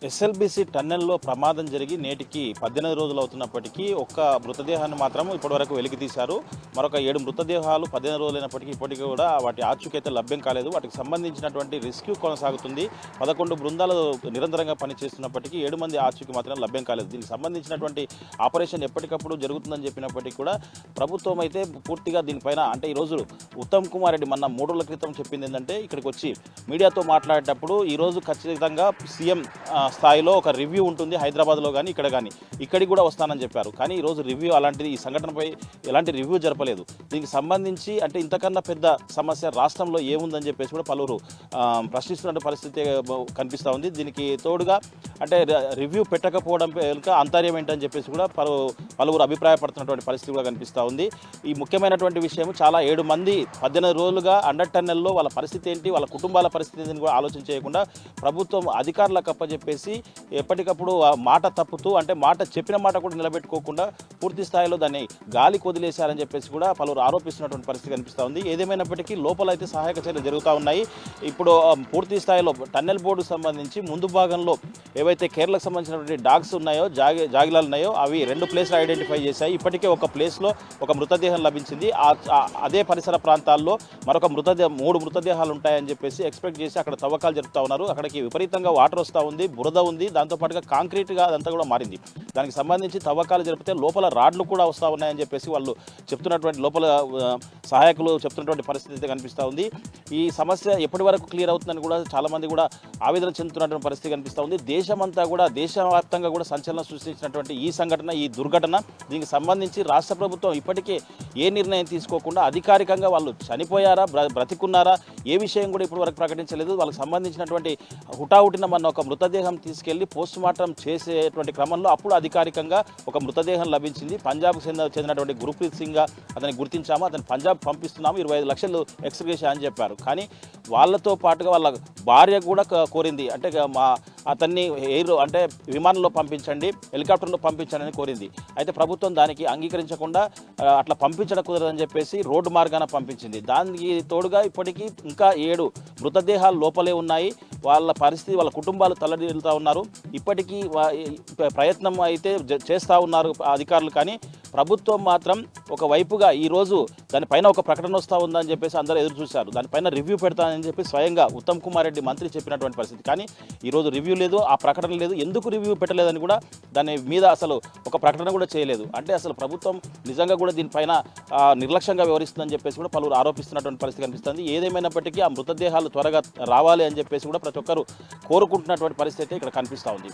SLBC టన్నెల్లో ప్రమాదం జరిగి నేటికి 18 రోజులు అవుతున్నప్పటికీ ఒక్క మృతదేహాన్ని మాత్రం ఇప్పటివరకు వెలికి తీశారు. మరొక 7 మృతదేహాలు 15 రోజులైనప్పటికీ ఇప్పటికీ కూడా వాటి ఆచూకైతే లభ్యం కాలేదు. వాటికి సంబంధించినటువంటి రెస్క్యూ కొనసాగుతుంది. 11 బృందాలు నిరంతరంగా పనిచేస్తున్నప్పటికీ 7 మంది ఆచూకీ మాత్రం లభ్యం కాలేదు. దీనికి సంబంధించినటువంటి ఆపరేషన్ ఎప్పటికప్పుడు జరుగుతుందని చెప్పినప్పటికీ కూడా ప్రభుత్వం అయితే పూర్తిగా దీనిపైన అంటే ఈరోజు ఉత్తమ్ కుమార్ రెడ్డి మొన్న 3 రోజుల క్రితం చెప్పింది ఏంటంటే ఇక్కడికి వచ్చి మీడియాతో మాట్లాడేటప్పుడు ఈరోజు ఖచ్చితంగా సీఎం స్థాయిలో ఒక రివ్యూ ఉంటుంది హైదరాబాద్లో కానీ ఇక్కడ కానీ ఇక్కడికి కూడా వస్తానని చెప్పారు. కానీ ఈరోజు రివ్యూ అలాంటిది ఈ సంఘటనపై ఎలాంటి రివ్యూ జరపలేదు. దీనికి సంబంధించి అంటే ఇంతకన్నా పెద్ద సమస్య రాష్ట్రంలో ఏముందని చెప్పేసి కూడా పలువురు ప్రశ్నిస్తున్న పరిస్థితి కనిపిస్తూ ఉంది. దీనికి తోడుగా అంటే రివ్యూ పెట్టకపోవడం వెనుక అంతర్యం ఏంటని చెప్పేసి కూడా పలువురు అభిప్రాయపడుతున్నటువంటి పరిస్థితి కూడా కనిపిస్తూ ఉంది. ఈ ముఖ్యమైనటువంటి విషయం చాలా 7 మంది 18 రోజులుగా అండర్ టన్నెల్లో వాళ్ళ పరిస్థితి ఏంటి, వాళ్ళ కుటుంబాల పరిస్థితి ఏంటి కూడా ఆలోచన చేయకుండా ప్రభుత్వం అధికారులకు అప్పచెప్పేసి ఎప్పటికప్పుడు మాట తప్పుతూ అంటే మాట చెప్పిన మాట కూడా నిలబెట్టుకోకుండా పూర్తి స్థాయిలో దాన్ని గాలికి వదిలేశారని చెప్పేసి కూడా పలువురు ఆరోపిస్తున్నటువంటి పరిస్థితి కనిపిస్తూ ఉంది. ఏదేమైనప్పటికీ లోపల అయితే సహాయక చర్యలు జరుగుతూ ఉన్నాయి. ఇప్పుడు పూర్తి స్థాయిలో టన్నెల్ బోర్డుకు సంబంధించి ముందు భాగంలో ఏవైతే కేరళకు సంబంధించినటువంటి డాగ్స్ ఉన్నాయో జాగిలాలు ఉన్నాయో అవి 2 ప్లేస్లు ఐడెంటిఫై చేశాయి. ఇప్పటికే ఒక ప్లేస్లో ఒక మృతదేహం లభించింది. అదే పరిసర ప్రాంతాల్లో మరొక 3 మృతదేహాలు ఉంటాయని చెప్పేసి ఎక్స్పెక్ట్ చేసి అక్కడ తవ్వకాలు జరుపుతూ ఉన్నారు. అక్కడికి విపరీతంగా వాటర్ వస్తూ ఉంది, బురద ఉంది, దాంతోపాటుగా కాంక్రీట్గా అదంతా కూడా మారింది. దానికి సంబంధించి తవ్వకాలు జరిపితే లోపల రాడ్లు కూడా వస్తూ ఉన్నాయని చెప్పేసి వాళ్ళు చెప్తున్నటువంటి లోపల సహాయకులు చెప్తున్నటువంటి పరిస్థితి అయితే కనిపిస్తూ ఉంది. ఈ సమస్య ఎప్పటి వరకు క్లియర్ అవుతుందని కూడా చాలామంది కూడా ఆవేదన చెందుతున్నటువంటి పరిస్థితి కనిపిస్తూ ఉంది. దేశమంతా కూడా దేశవ్యాప్తంగా కూడా సంచలనం సృష్టించినటువంటి ఈ సంఘటన, ఈ దుర్ఘటన, దీనికి సంబంధించి రాష్ట్ర ప్రభుత్వం ఇప్పటికే ఏ నిర్ణయం తీసుకోకుండా అధికారికంగా వాళ్ళు చనిపోయారా బ్రతికున్నారా ఏ విషయం కూడా ఇప్పటి వరకు ప్రకటించలేదు. వాళ్ళకి సంబంధించినటువంటి హుటాహుటిన మన ఒక మృతదేహం తీసుకెళ్లి పోస్ట్ మార్టం చేసేటువంటి క్రమంలో అప్పుడు అధికారికంగా ఒక మృతదేహం లభించింది. పంజాబ్కు చెందినటువంటి గుర్ప్రీత్ సింగ్ అతన్ని గుర్తించాము, అతను పంజాబ్ పంపిస్తున్నాము, 25 లక్షలు ఎక్స్గ్రేషన్ అని చెప్పారు. కానీ వాళ్ళతో పాటుగా వాళ్ళ భార్య కూడా కోరింది, అంటే అతన్ని అంటే విమానంలో పంపించండి, హెలికాప్టర్లో పంపించండి అని కోరింది. అయితే ప్రభుత్వం దానికి అంగీకరించకుండా అట్లా పంపించడం కుదరదని చెప్పేసి రోడ్డు మార్గాన పంపించింది. దానికి తోడుగా ఇప్పటికీ ఇంకా 7 మృతదేహాలు లోపలే ఉన్నాయి. వాళ్ళ పరిస్థితి, వాళ్ళ కుటుంబాలు తల్లడిల్లుతూ ఉన్నారు. ఇప్పటికీ ప్రయత్నం అయితే చేస్తూ ఉన్నారు అధికారులు. కానీ ప్రభుత్వం మాత్రం ఒకవైపుగా ఈరోజు దానిపైన ఒక ప్రకటన వస్తూ ఉందని చెప్పేసి అందరూ ఎదురు చూశారు. దానిపైన రివ్యూ పెడతానని చెప్పి స్వయంగా ఉత్తమ్ కుమార్ రెడ్డి మంత్రి చెప్పినటువంటి పరిస్థితి. కానీ ఈరోజు రివ్యూ లేదు, ఆ ప్రకటన లేదు. ఎందుకు రివ్యూ పెట్టలేదని కూడా దాని మీద అసలు ఒక ప్రకటన కూడా చేయలేదు. అంటే అసలు ప్రభుత్వం నిజంగా కూడా దీనిపైన నిర్లక్ష్యంగా వ్యవహరిస్తుందని చెప్పేసి కూడా పలువురు ఆరోపిస్తున్నటువంటి పరిస్థితి కనిపిస్తుంది. ఏదేమైనప్పటికీ ఆ మృతదేహాలు త్వరగా రావాలి అని చెప్పేసి కూడా ప్రతి ఒక్కరు కోరుకుంటున్నటువంటి పరిస్థితి ఇక్కడ కనిపిస్తూ ఉంది.